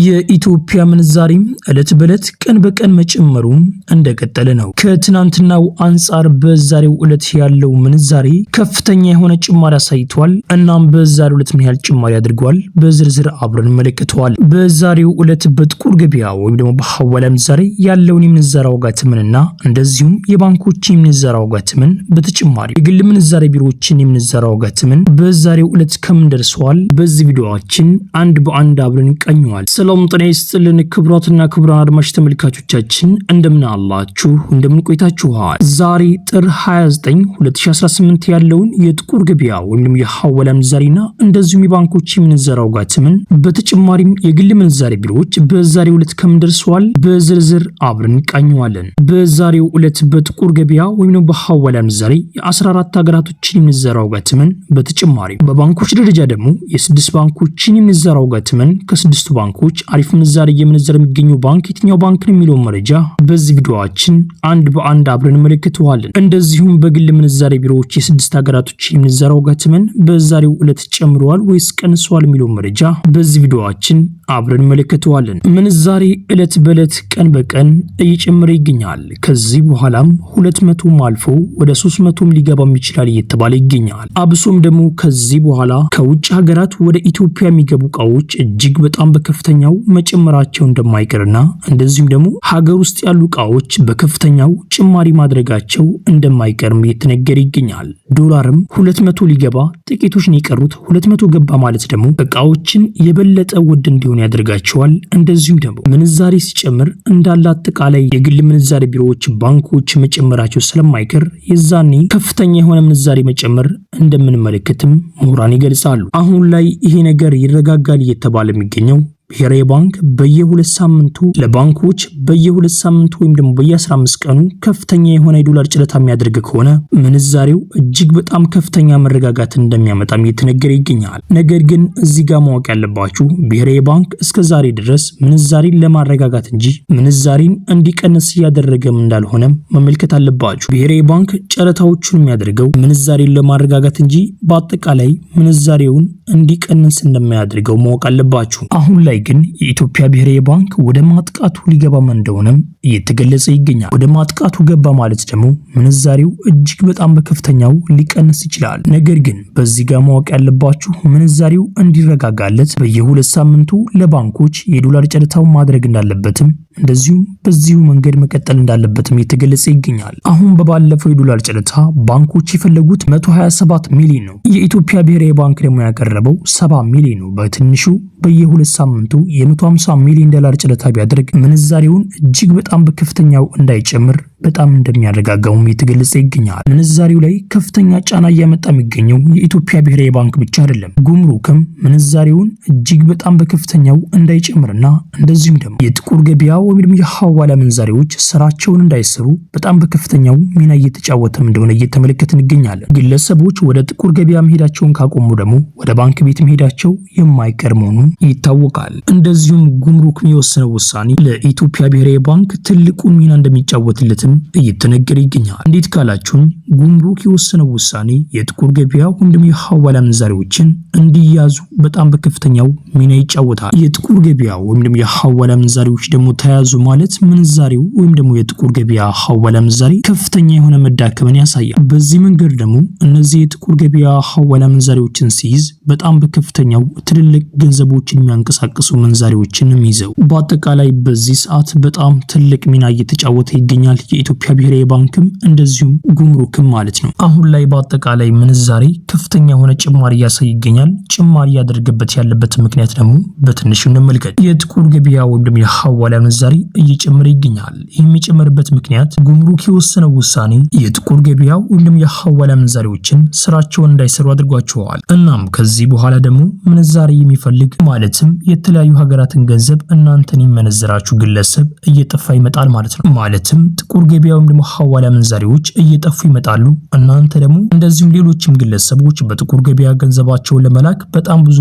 የኢትዮጵያ ምንዛሬ እለት በእለት ቀን በቀን መጨመሩ እንደቀጠለ ነው። ከትናንትናው አንጻር በዛሬው እለት ያለው ምንዛሬ ከፍተኛ የሆነ ጭማሪ አሳይቷል። እናም በዛሬው እለት ምን ያህል ጭማሪ አድርጓል በዝርዝር አብረን እንመለከተዋል። በዛሬው እለት በጥቁር ገበያ ወይም ደግሞ በሐዋላ ምንዛሬ ያለውን የምንዛሬ ዋጋ ተመንና እንደዚሁም የባንኮች የምንዛሬ ዋጋ ተመን በተጨማሪ የግል ምንዛሬ ቢሮዎችን የምንዛሬ ዋጋ ተመን በዛሬው እለት ከምን ደርሰዋል በዚህ ቪዲዮአችን አንድ በአንድ አብረን እንቃኘዋለን። ሰላም ጤና ይስጥልን ክቡራትና ክቡራን አድማጭ ተመልካቾቻችን እንደምን አላችሁ እንደምን ቆይታችኋል? ዛሬ ጥር 29 2018 ያለውን የጥቁር ገበያ ወይም የሐዋላ ምንዛሬና እንደዚሁም የባንኮች የምንዛሬ ዋጋ ተመን በተጨማሪም የግል ምንዛሬ ቢሮዎች በዛሬው ዕለት ከምን ደርሰዋል በዝርዝር አብረን እንቃኘዋለን። በዛሬው ዕለት በጥቁር ገበያ ወይም በሐዋላ ምንዛሬ የ14 ሀገራቶችን የምንዛሬ ዋጋ ተመን በተጨማሪ በባንኮች ደረጃ ደግሞ የ6 ባንኮችን የምንዛሬ ዋጋ ተመን ከ6 ባንኮች አሪፍ ምንዛሬ እየመነዘረ የሚገኘው ባንክ የትኛው ባንክ ነው የሚለው መረጃ በዚህ ቪዲዮአችን አንድ በአንድ አብረን እንመለከተዋለን። እንደዚሁም በግል ምንዛሬ ቢሮዎች የ6 ሀገራቶች የምንዛሬ ዋጋ ተመን በዛሬው ዕለት ጨምረዋል ወይስ ቀንሰዋል የሚለው መረጃ በዚህ ቪዲዮአችን አብረን እንመለከተዋለን። ምንዛሬ ዕለት በዕለት ቀን በቀን እየጨመረ ይገኛል። ከዚህ በኋላም 200 አልፎ ወደ 300 ሊገባም ይችላል እየተባለ ይገኛል። አብሶም ደግሞ ከዚህ በኋላ ከውጭ ሀገራት ወደ ኢትዮጵያ የሚገቡ እቃዎች እጅግ በጣም በከፍተኛው መጨመራቸው እንደማይቀርና እንደዚሁም ደግሞ ሀገር ውስጥ ያሉ እቃዎች በከፍተኛው ጭማሪ ማድረጋቸው እንደማይቀርም እየተነገረ ይገኛል። ዶላርም 200 ሊገባ ጥቂቶች ነው የቀሩት። 200 ገባ ማለት ደግሞ እቃዎችን የበለጠ ውድ እንዲሆን ያደርጋቸዋል። እንደዚሁም ደግሞ ምንዛሬ ሲጨምር እንዳለ አጠቃላይ የግል ምንዛሬ ቢሮዎች ባንኮች መጨመራቸው ስለማይቀር የዛኔ ከፍተኛ የሆነ ምንዛሬ መጨመር እንደምንመለከትም ምሁራን ይገልጻሉ። አሁን ላይ ይሄ ነገር ይረጋጋል እየተባለ የሚገኘው ብሔራዊ ባንክ በየ2 ሳምንቱ ለባንኮች በየ2 ሳምንቱ ወይም ደግሞ በየ15 ቀኑ ከፍተኛ የሆነ የዶላር ጭለታ የሚያደርግ ከሆነ ምንዛሬው እጅግ በጣም ከፍተኛ መረጋጋት እንደሚያመጣም እየተነገረ ይገኛል። ነገር ግን እዚህ ጋር ማወቅ ያለባችሁ ብሔራዊ ባንክ እስከዛሬ ድረስ ምንዛሬን ለማረጋጋት እንጂ ምንዛሬን እንዲቀንስ እያደረገም እንዳልሆነም መመልከት አለባችሁ። ብሔራዊ ባንክ ጨረታዎቹን የሚያደርገው ምንዛሬን ለማረጋጋት እንጂ በአጠቃላይ ምንዛሬውን እንዲቀንስ እንደማያደርገው ማወቅ አለባችሁ። አሁን ላይ ግን የኢትዮጵያ ብሔራዊ ባንክ ወደ ማጥቃቱ ሊገባም እንደሆነም እየተገለጸ ይገኛል። ወደ ማጥቃቱ ገባ ማለት ደግሞ ምንዛሬው እጅግ በጣም በከፍተኛው ሊቀንስ ይችላል። ነገር ግን በዚህ ጋር ማወቅ ያለባችሁ ምንዛሬው እንዲረጋጋለት በየ2 ሳምንቱ ለባንኮች የዶላር ጨረታው ማድረግ እንዳለበትም እንደዚሁም በዚሁ መንገድ መቀጠል እንዳለበትም እየተገለጸ ይገኛል። አሁን በባለፈው የዶላር ጨረታ ባንኮች የፈለጉት 127 ሚሊዮን ነው። የኢትዮጵያ ብሔራዊ ባንክ ደግሞ ያቀረበው 70 ሚሊዮን ነው። በትንሹ በየ2 ሳምንቱ የ150 ሚሊዮን ዶላር ጨረታ ቢያደርግ ምንዛሬውን እጅግ በጣም በከፍተኛው እንዳይጨምር በጣም እንደሚያረጋጋውም እየተገለጸ ይገኛል። ምንዛሬው ላይ ከፍተኛ ጫና እያመጣ የሚገኘው የኢትዮጵያ ብሔራዊ ባንክ ብቻ አይደለም። ጉምሩክም ምንዛሬውን እጅግ በጣም በከፍተኛው እንዳይጨምርና እንደዚሁም ደግሞ የጥቁር ገበያ ወይም ደግሞ የሐዋላ ምንዛሬዎች ስራቸውን እንዳይሰሩ በጣም በከፍተኛው ሚና እየተጫወተም እንደሆነ እየተመለከትን እንገኛለን። ግለሰቦች ወደ ጥቁር ገበያ መሄዳቸውን ካቆሙ ደግሞ ወደ ባንክ ቤት መሄዳቸው የማይቀር መሆኑን ይታወቃል። እንደዚሁም ጉምሩክ የወሰነው ውሳኔ ለኢትዮጵያ ብሔራዊ ባንክ ትልቁን ሚና እንደሚጫወትለት እየተነገረ ይገኛል። እንዴት ካላችሁን ጉምሩክ የወሰነው ውሳኔ የጥቁር ገበያ ወይም ደግሞ የሐዋላ ምንዛሬዎችን እንዲያዙ በጣም በከፍተኛው ሚና ይጫወታል። የጥቁር ገበያ ወይም ደግሞ የሐዋላ ምንዛሬዎች ደግሞ ተያዙ ማለት ምንዛሬው ወይም ደግሞ የጥቁር ገበያ ሐዋላ ምንዛሬ ከፍተኛ የሆነ መዳከምን ያሳያል። በዚህ መንገድ ደግሞ እነዚህ የጥቁር ገበያ ሐዋላ ምንዛሬዎችን ሲይዝ በጣም በከፍተኛው ትልልቅ ገንዘቦችን የሚያንቀሳቅሱ ምንዛሬዎችን ይዘው በአጠቃላይ በዚህ ሰዓት በጣም ትልቅ ሚና እየተጫወተ ይገኛል። የኢትዮጵያ ብሔራዊ ባንክም እንደዚሁም ጉምሩክም ማለት ነው። አሁን ላይ በአጠቃላይ ምንዛሬ ከፍተኛ የሆነ ጭማሪ እያሳየ ይገኛል። ጭማሪ ያደረገበት ያለበት ምክንያት ደግሞ በትንሹ እንመልከት። የጥቁር ገበያ ወይም ደግሞ የሐዋላ ምንዛሬ እየጨመረ ይገኛል። ይህ የሚጨመርበት ምክንያት ጉምሩክ የወሰነው ውሳኔ የጥቁር ገበያ ወይም ደግሞ የሐዋላ ምንዛሬዎችን ስራቸውን እንዳይሰሩ አድርጓቸዋል። እናም ከዚህ በኋላ ደግሞ ምንዛሬ የሚፈልግ ማለትም የተለያዩ ሀገራትን ገንዘብ እናንተን የሚመነዝራችሁ ግለሰብ እየጠፋ ይመጣል ማለት ነው። ማለትም ጥቁር ገበያ ወይም ደግሞ ሐዋላ ምንዛሬዎች እየጠፉ ይመጣሉ። እናንተ ደግሞ እንደዚሁም ሌሎችም ግለሰቦች በጥቁር ገበያ ገንዘባቸውን ለመላክ በጣም ብዙ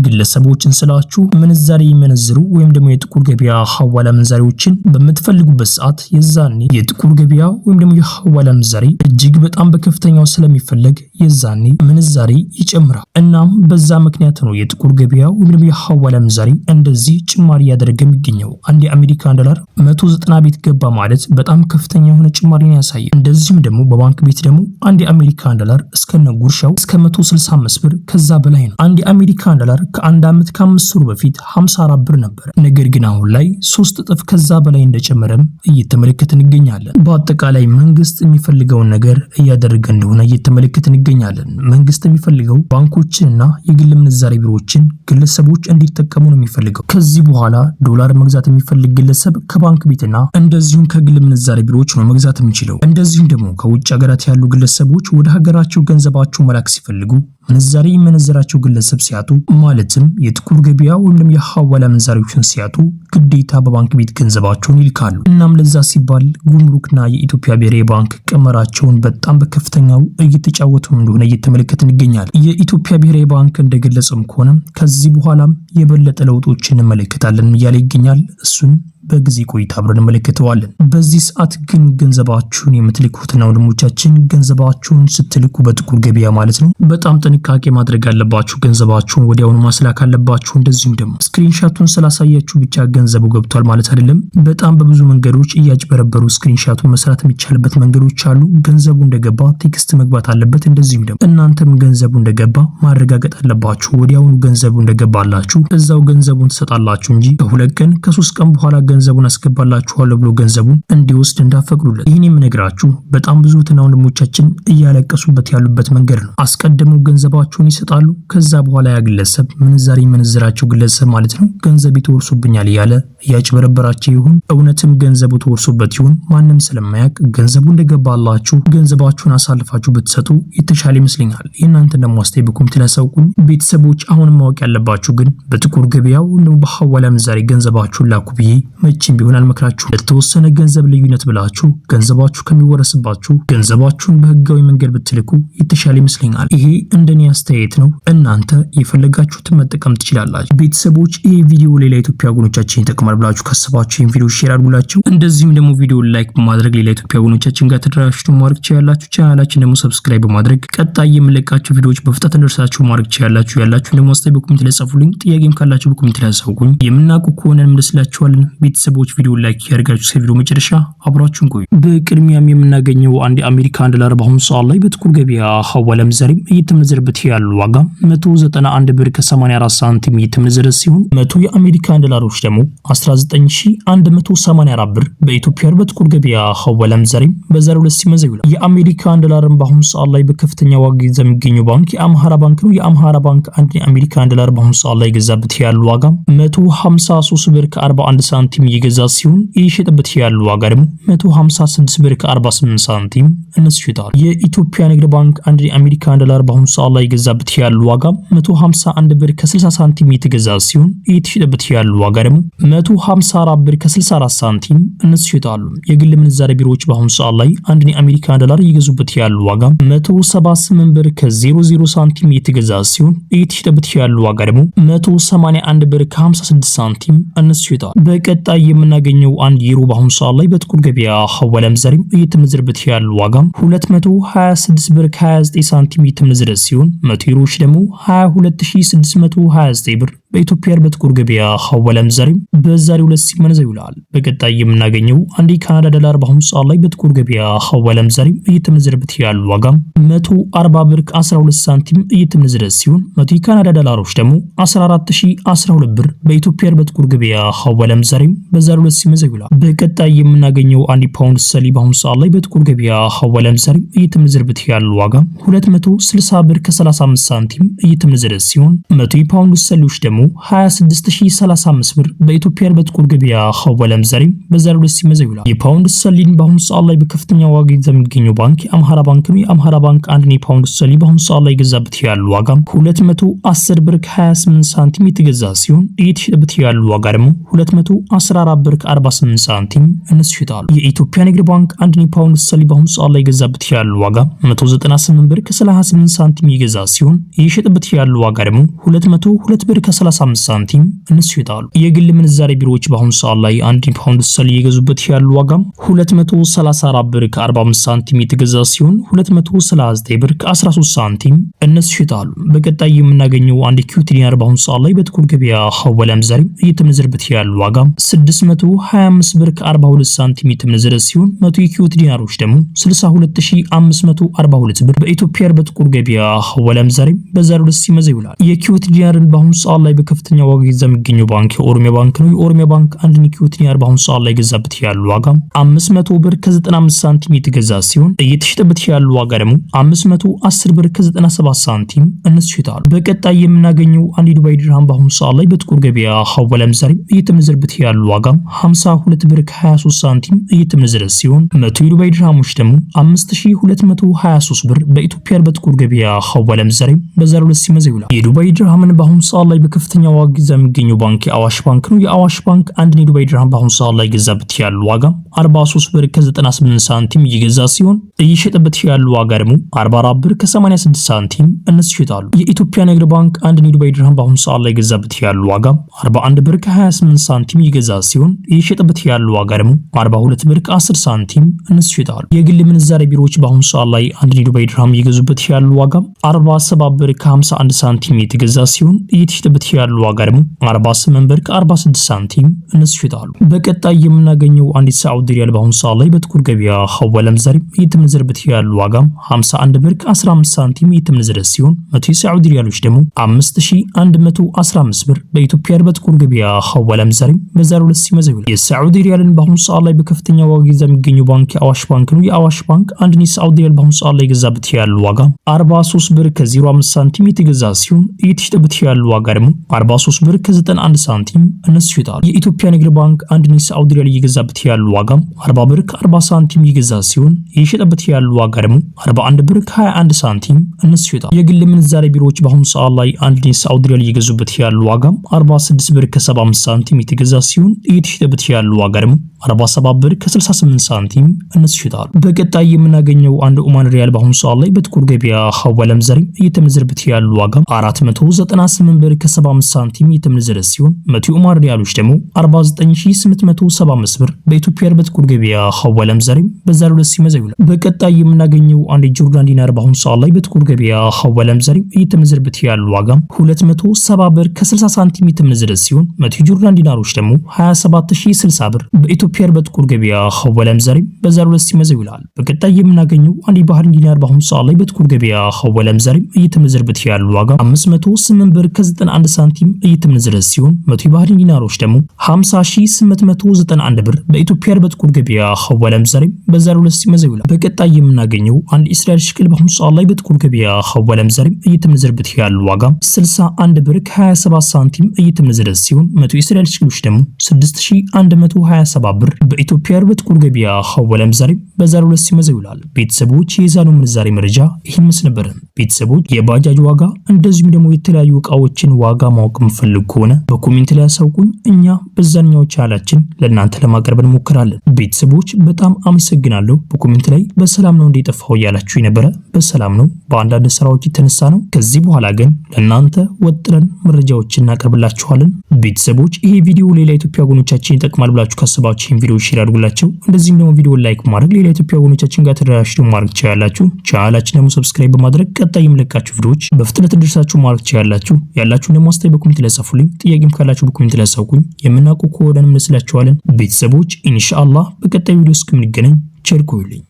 ግለሰቦችን ስላችሁ ምንዛሬ ይመነዝሩ ወይም ደግሞ የጥቁር ገበያ ሐዋላ ምንዛሬዎችን በምትፈልጉበት ሰዓት የዛኔ የጥቁር ገበያ ወይም ደግሞ የሐዋላ ምንዛሬ እጅግ በጣም በከፍተኛው ስለሚፈለግ የዛኔ ምንዛሬ ይጨምራል። እናም በዛ ምክንያት ነው የጥቁር ገበያ ወይም ደግሞ የሐዋላ ምንዛሬ እንደዚህ ጭማሪ ያደረገ የሚገኘው። አንድ የአሜሪካን ዶላር 190 ቤት ገባ ማለት በጣም ከፍተኛ የሆነ ጭማሪን ያሳያል። እንደዚህም ደግሞ በባንክ ቤት ደግሞ አንድ የአሜሪካን ዶላር እስከነ ጉርሻው እስከ 165 ብር ከዛ በላይ ነው። አንድ የአሜሪካን ዶላር ከአንድ ዓመት ከ5 ወር በፊት 54 ብር ነበር። ነገር ግን አሁን ላይ 3 እጥፍ ከዛ በላይ እንደጨመረም እየተመለከትን እንገኛለን። በአጠቃላይ መንግስት የሚፈልገውን ነገር እያደረገ እንደሆነ እየተመለከትን እንገኛለን። መንግስት የሚፈልገው ባንኮችንና የግል ምንዛሬ ቢሮዎችን ግለሰቦች እንዲጠቀሙ ነው የሚፈልገው። ከዚህ በኋላ ዶላር መግዛት የሚፈልግ ግለሰብ ከባንክ ቤትና እንደዚሁም ከግል ምንዛሬ ቢሮዎች ነው መግዛት የሚችለው። እንደዚሁም ደግሞ ከውጭ ሀገራት ያሉ ግለሰቦች ወደ ሀገራቸው ገንዘባቸው መላክ ሲፈልጉ ምንዛሬ የመነዘራቸው ግለሰብ ሲያጡ ማለትም የጥቁር ገበያ ወይም ደግሞ የሐዋላ ምንዛሬዎችን ሲያጡ ግዴታ በባንክ ቤት ገንዘባቸውን ይልካሉ። እናም ለዛ ሲባል ጉምሩክና የኢትዮጵያ ብሔራዊ ባንክ ቀመራቸውን በጣም በከፍተኛው እየተጫወቱ እንደሆነ እየተመለከትን ይገኛል። የኢትዮጵያ ብሔራዊ ባንክ እንደገለጸም ከሆነ ከዚህ በኋላም የበለጠ ለውጦችን እንመለከታለን እያለ ይገኛል። እሱን በጊዜ ቆይታ አብረን እንመለከተዋለን። በዚህ ሰዓት ግን ገንዘባችሁን የምትልኩትና ወንድሞቻችን ገንዘባችሁን ስትልኩ በጥቁር ገበያ ማለት ነው በጣም ጥንቃቄ ማድረግ አለባችሁ። ገንዘባችሁን ወዲያውኑ ማስላክ አለባችሁ። እንደዚሁም ደግሞ ስክሪንሻቱን ስላሳያችሁ ብቻ ገንዘቡ ገብቷል ማለት አይደለም። በጣም በብዙ መንገዶች እያጭበረበሩ ስክሪንሻቱን መስራት የሚቻልበት መንገዶች አሉ። ገንዘቡ እንደገባ ቴክስት መግባት አለበት። እንደዚሁም ደግሞ እናንተም ገንዘቡ እንደገባ ማረጋገጥ አለባችሁ። ወዲያውኑ ገንዘቡ እንደገባላችሁ እዛው ገንዘቡን ትሰጣላችሁ እንጂ ከ2 ቀን ከ3 ቀን በኋላ ገንዘቡን አስገባላችኋለሁ ብሎ ገንዘቡን እንዲወስድ እንዳፈቅዱለት። ይህን የምነግራችሁ በጣም ብዙ ወንድሞቻችን እያለቀሱበት ያሉበት መንገድ ነው። አስቀድመው ገንዘባቸውን ይሰጣሉ። ከዛ በኋላ ያ ግለሰብ ምንዛሬ የመነዘራቸው ግለሰብ ማለት ነው ገንዘብ ተወርሶብኛል እያለ እያጭበረበራቸው ይሁን እውነትም ገንዘቡ ተወርሶበት ይሁን ማንም ስለማያውቅ ገንዘቡ እንደገባላችሁ ገንዘባችሁን አሳልፋችሁ ብትሰጡ የተሻለ ይመስለኛል። የእናንተን ደግሞ አስተያየት በኮሜንት ላይ አሳውቁኝ። ቤተሰቦች አሁንም ማወቅ ያለባችሁ ግን በጥቁር ገበያው እንደው በሐዋላ ምንዛሬ ገንዘባችሁን ላኩ ብዬ መቼም ቢሆን አልመክራችሁ። ለተወሰነ ገንዘብ ልዩነት ብላችሁ ገንዘባችሁ ከሚወረስባችሁ ገንዘባችሁን በህጋዊ መንገድ ብትልኩ የተሻለ ይመስለኛል። ይሄ እንደኔ አስተያየት ነው። እናንተ የፈለጋችሁትን መጠቀም ትችላላችሁ። ቤተሰቦች ይሄ ቪዲዮ ሌላ ኢትዮጵያ ወገኖቻችን ይጠቅማል ብላችሁ ካሰባችሁ ይሄን ቪዲዮ ሼር አድርጉላችሁ። እንደዚህም ደግሞ ቪዲዮውን ላይክ በማድረግ ሌላ ኢትዮጵያ ወገኖቻችን ጋር ተደራሽቱ ማድረግ ትችላላችሁ። ቻናላችን ደግሞ ሰብስክራይብ በማድረግ ቀጣይ የምለቃቸው ቪዲዮዎች በፍጥነት እንደርሳችሁ ማድረግ ትችላላችሁ። ያላችሁ ደግሞ አስተያየት በኮሜንት ላይ ጻፉልኝ። ጥያቄም ካላችሁ በኮሜንት ላይ አሳውቁኝ። የምናውቁ ከሆነ እንመልስላችኋለን። ቤተሰቦች ቪዲዮ ላይክ ያደርጋችሁ እስከ ቪዲዮ መጨረሻ አብራችሁን ቆዩ። በቅድሚያም የምናገኘው አንድ የአሜሪካን ዶላር በአሁኑ ሰዓት ላይ በጥቁር ገበያ ሐዋላ ምንዛሬ እየተመነዘረበት ያለው ዋጋ 191 ብር ከ84 ሳንቲም እየተመነዘረ ሲሆን 100 የአሜሪካን ዶላሮች ደግሞ 19184 ብር በኢትዮጵያ በጥቁር ገበያ ሐዋላ ምንዛሬ በዛሬው ዕለት ሲመነዘር ይውላል። የአሜሪካን ዶላርን በአሁኑ ሰዓት ላይ በከፍተኛ ዋጋ ይዞ የሚገኘው ባንክ የአምሃራ ባንክ ነው። የአምሃራ ባንክ አንድ የአሜሪካን ዶላር በአሁኑ ሰዓት ላይ ገዛበት ያለው ዋጋ 153 ብር ከ41 ሳንቲም እየገዛ ሲሆን እየሸጠበት ያለው ዋጋ ደግሞ 156 ብር ከ48 ሳንቲም እነሱ ይሸጣሉ። የኢትዮጵያ ንግድ ባንክ አንድ የአሜሪካን ዶላር በአሁኑ ሰዓት ላይ ገዛበት ያለው ዋጋ 151 ብር ከ60 ሳንቲም እየተገዛ ሲሆን እየተሸጠበት ያለው ዋጋ ደግሞ 154 ብር ከ64 ሳንቲም እነሱ ይሸጣሉ። የግል ምንዛሬ ቢሮዎች በአሁኑ ሰዓት ላይ አንድ የአሜሪካን ዶላር እየገዙበት ያለው ዋጋ 178 ብር ከ00 ሳንቲም እየተገዛ ሲሆን እየተሸጠበት ያለው ዋጋ ደግሞ 181 ብር ከ56 ሳንቲም እነሱ ይሸጣሉ። በቀጣይ የምናገኘው አንድ ዩሮ በአሁኑ ሰዓት ላይ በጥቁር ገበያ ሐዋላ ምንዛሬ እየተመነዘረበት ያለው ዋጋ 226 ብር ከ29 ሳንቲም እየተመነዘረ ሲሆን 100 ዩሮዎች ደግሞ 22629 ብር በኢትዮጵያ በጥቁር ገበያ ሐዋላ ምንዛሬ በዛሬው ዕለት ሲመነዘር ይውላል። በቀጣይ የምናገኘው አንድ የካናዳ ዶላር በአሁኑ ሰዓት ላይ በጥቁር ገበያ ሐዋላ ምንዛሬ እየተመነዘረበት ያለው ዋጋ 140 ብር ከ12 ሳንቲም እየተመነዘረ ሲሆን 100 የካናዳ ዶላሮች ደግሞ 14012 ብር በኢትዮጵያ በጥቁር ገበያ ሐዋላ ምንዛሬ በዛሬው ዕለት ሲመነዘር ይውላል። በቀጣይ የምናገኘው አንድ ፓውንድ ስተርሊንግ በአሁኑ ሰዓት ላይ በጥቁር ገበያ ሐዋላ ምንዛሬ እየተመነዘረበት ያለው ዋጋ 260 ብር ከ35 ሳንቲም እየተመነዘረ ሲሆን 100 የፓውንድ ስተርሊንግ ደግሞ 26035 ብር በኢትዮጵያ በጥቁር ገበያ ሐዋላ ምንዛሬ በዛሬው ዕለት ሲመዘን ውሏል። የፓውንድ ስተርሊን በአሁኑ ሰዓት ላይ በከፍተኛ ዋጋ የሚገኘው ባንክ የአምሃራ ባንክ ነው። የአምሃራ ባንክ አንድ የፓውንድ ስተርሊን በአሁኑ ሰዓት ላይ የገዛበት ያለው ዋጋ 210 ብር ከ28 ሳንቲም የተገዛ ሲሆን እየተሸጠበት ያለው ዋጋ ደግሞ 214 ብር ከ48 ሳንቲም እንስሽጣሉ። የኢትዮጵያ ንግድ ባንክ አንድ የፓውንድ ስተርሊን በአሁኑ ሰዓት ላይ የገዛበት ያለው ዋጋ 198 ብር ከ38 ሳንቲም የገዛ ሲሆን እየሸጠበት ያለው ዋጋ ደግሞ 202 ብር ከ35 ሳንቲም እንስሽጣሉ። የግል ምንዛሬ ቢሮዎች በአሁኑ ሰዓት ላይ አንድ ፓውንድ ስተርሊን የገዙበት ያለው ዋጋ 234 ብር ከ45 ሳንቲም የተገዛ ሲሆን 239 ብር ከ13 ሳንቲም እንስሽጣሉ። በቀጣይ የምናገኘው አንድ ኪዩቲ ዲናር በአሁኑ ሰዓት ላይ በጥቁር ገበያ ሐዋላ ምንዛሬ እየተመነዘረበት ያለው ዋጋ 625 ብር ከ42 ሳንቲም የተመነዘረ ሲሆን 100 የኪዩቲ ዲናሮች ደግሞ 62542 ብር በኢትዮጵያ በጥቁር ገበያ ሐዋላ ምንዛሬ በዛሬው ዕለት ሲመዘን ይውላል። የኪዩቲ ዲናርን በአሁኑ ሰዓት ላይ በከፍተኛ ዋጋ የሚገኘው ባንክ የኦሮሚያ ባንክ ነው። የኦሮሚያ ባንክ አንድ ኪዩቲ ዲናር በአሁኑ ሰዓት ላይ ገዛበት ያለው ዋጋ 500 ብር ከ95 ሳንቲም የተገዛ ሲሆን እየተሸጠበት ያለው ዋጋ ደግሞ 510 ብር ከ97 ሳንቲም እንስሽጣሉ። በቀጣይ የምናገኘው አንድ ዱባይ ድርሃም በአሁኑ ሰዓት ላይ በጥቁር ገበያ ሐዋላ ምንዛሬ እየተመነዘረበት ያለው ዋጋ 52 ብር ከ23 ሳንቲም እየተመነዘረ ሲሆን 100 የዱባይ ድርሃሞች ደግሞ 5223 ብር በኢትዮጵያ በጥቁር ገበያ ሐዋላ ምንዛሬ በዛሬው ዕለት ሲመዘን ይውላል። የዱባይ ድርሃምን በአሁኑ ሰዓት ላይ በከፍተኛ ዋጋ የሚገኘው ባንክ የአዋሽ ባንክ ነው። የአዋሽ ባንክ አንድ የዱባይ ድርሃም በአሁኑ ሰዓት ላይ ገዛበት ያለው ዋጋ 43 ብር ከ98 ሳንቲም እየገዛ ሲሆን እየሸጠበት ያለው ዋጋ ደግሞ 44 ብር ከ86 ሳንቲም እንስሽጣሉ። የኢትዮጵያ ንግድ ባንክ አንድ የዱባይ ድርሃም በአሁኑ ሰዓት ላይ ገዛበት ያለው ዋጋ 41 ብር ከ28 ሳንቲም እየገዛ ሲሆን እየሸጠበት ያለው ዋጋ ደግሞ 42 ብር ከ10 ሳንቲም እንስሽጣሉ። የግል ምንዛሬ ቢሮዎች በአሁኑ ሰዓት ላይ አንድ የዱባይ ድርሃም እየገዙበት ያለው ዋጋ 47 ብር ከ51 ሳንቲም የተገዛ ሲሆን እየተሸጠበት ያለው ዋጋ ደግሞ 48 ብር ከ46 ሳንቲም እንስሽጣሉ። በቀጣይ የምናገኘው አንድ ሳዑዲ ሪያል በአሁኑ ሰዓት ላይ በጥቁር ገበያ ሐዋላ ምንዛሬ እየተመነዘረበት ያለው ዋጋ 51 ብር ከ15 ሳንቲም እየተመነዘረ ሲሆን 100 የሳዑዲ ሪያሎች ደግሞ 5115 ብር በኢትዮጵያ በጥቁር ገበያ ሐዋላ ምንዛሬ በዛሬው ዕለት ሲመዘን ይውላል። የሳዑዲ ሪያልን በአሁኑ ሰዓት ላይ በከፍተኛ ዋጋ የሚገኘው ባንክ የአዋሽ ባንክ ነው። የአዋሽ ባንክ አንድ የሳዑዲ ሪያል በአሁኑ ሰዓት ላይ የገዛበት ያለው ዋጋ 43 ብር ከ05 ሳንቲም የተገዛ ሲሆን እየተሸጠበት ያለው ዋጋ ደግሞ 43 ብር ከ91 ሳንቲም እንስሽጣሉ። የኢትዮጵያ ንግድ ባንክ አንድ የሳዑዲ ሪያል እየገዛበት ያለው ዋጋ 40 ብር ከ40 ሳንቲም እየገዛ ሲሆን እየሸጠበት ያለው ዋጋ ደግሞ 41 ብር ከ21 ሳንቲም እንስሽጣሉ። የግል ምንዛሬ ቢሮዎች በአሁኑ ሰዓት ላይ አንድ የሳዑዲ ሪያል እየገዙበት ያለው ዋጋ 46 ብር ከ75 ሳንቲም የተገዛ ሲሆን እየተሸጠበት ያለው ዋጋ ደግሞ 47 ብር ከ68 ሳንቲም እንስሽጣሉ። በቀጣይ የምናገኘው አንድ ኦማን ሪያል በአሁኑ ሰዓት ላይ በጥቁር ገበያ ሐዋላ ምንዛሬ እየተመነዘረበት ያለው ዋጋ 498 ብር ከ75 ሳንቲም የተመነዘረ ሲሆን 100 ኦማን ሪያሎች ደግሞ 49875 ብር በኢትዮጵያ በጥቁር ገበያ ሐዋላ ምንዛሬ በዛሬው ዕለት ሲመዘን ይውላል። በቀጣይ የምናገኘው አንድ ጆርዳን ዲናር በአሁኑ ሰዓት ላይ በጥቁር ገበያ ሐዋላ ምንዛሬ እየተመነዘረበት ያለው ዋጋ 270 ብር ከ60 ሳንቲም የተመነዘረ ሲሆን 100 ጆርዳን ዲናሮች ደግሞ 27060 ብር በኢትዮጵያ በጥቁር ገበያ ሐዋላ ምንዛሬ በዛሬው ዕለት ሲመዘን ይውላል። በቀጣይ የምናገኘው አንድ ባህሪን ዲናር በአሁኑ ሰዓት ላይ በጥቁር ገበያ ሐዋላ ምንዛሬ እየተመነዘረበት ያለው ዋጋ 508 ብር ከ91 ሳንቲም እየተመነዘረ ሲሆን 100 ባህሪን ዲናሮች ደግሞ 50891 ብር በኢትዮጵያ በጥቁር ገበያ ሐዋላ ምንዛሬ በዛሬው ዕለት ሲመዘን ይውላል። በቀጣይ የምናገኘው አንድ እስራኤል ሽቅል በአሁኑ ሰዓት ላይ በጥቁር ገበያ ሐዋላ ምንዛሬ እየተመነዘረበት ያለው ዋጋ 61 ብር ከ27 ሳንቲም እየተመነዘረ ሲሆን 100 እስራኤል ሽቅሎች ደግሞ 6127 ብር በኢትዮጵያ በጥቁር ገበያ ሐዋላ ምንዛሬ በዛሬው ዕለት ሲመዘን ይውላል። ቤተሰቦች የዛሬው ምንዛሬ መረጃ ይህን መስል ነበር። ቤተሰቦች የባጃጅ ዋጋ እንደዚሁም ደግሞ የተለያዩ እቃዎችን ዋጋ ማወቅ የምፈልጉ ከሆነ በኮሜንት ላይ አሳውቁኝ። እኛ በዛኛው ቻናላችን ለእናንተ ለማቅረብ እንሞክራለን። ቤተሰቦች በጣም አመሰግናለሁ። በኮሜንት ላይ በሰላም ነው እንደጠፋው ያላችሁ የነበረ በሰላም ነው፣ በአንዳንድ ስራዎች የተነሳ ነው። ከዚህ በኋላ ግን ለእናንተ ወጥረን መረጃዎችን እናቀርብላችኋለን። ቤተሰቦች ይሄ ቪዲዮ ሌላ ኢትዮጵያ ወገኖቻችን ይጠቅማል ብላችሁ ካሰባችሁ ይሄን ቪዲዮ ሼር አድርጉላቸው። እንደዚህም ደግሞ ቪዲዮ ላይክ ማድረግ ሌላ ኢትዮጵያ ወገኖቻችን ጋር ተደራሽ ማድረግ ትችላላችሁ። ቻናላችንን ደግሞ ሰብስክራይብ በማድረግ ቀጣይ የምለቃችሁ ቪዲዮዎች በፍጥነት እንዲደርሳችሁ ማድረግ ትችላላችሁ። ያላችሁን ደግሞ አስተያየት በኮሜንት ላይ ጻፉልኝ። ጥያቄም ካላችሁ በኮሜንት ላይ አሳውቁኝ። የምናውቀው ከሆነም እንመስላችኋለን። ቤተሰቦች ኢንሻአላህ በቀጣይ ቪዲዮ እስከምንገናኝ ቸር ቆዩልኝ።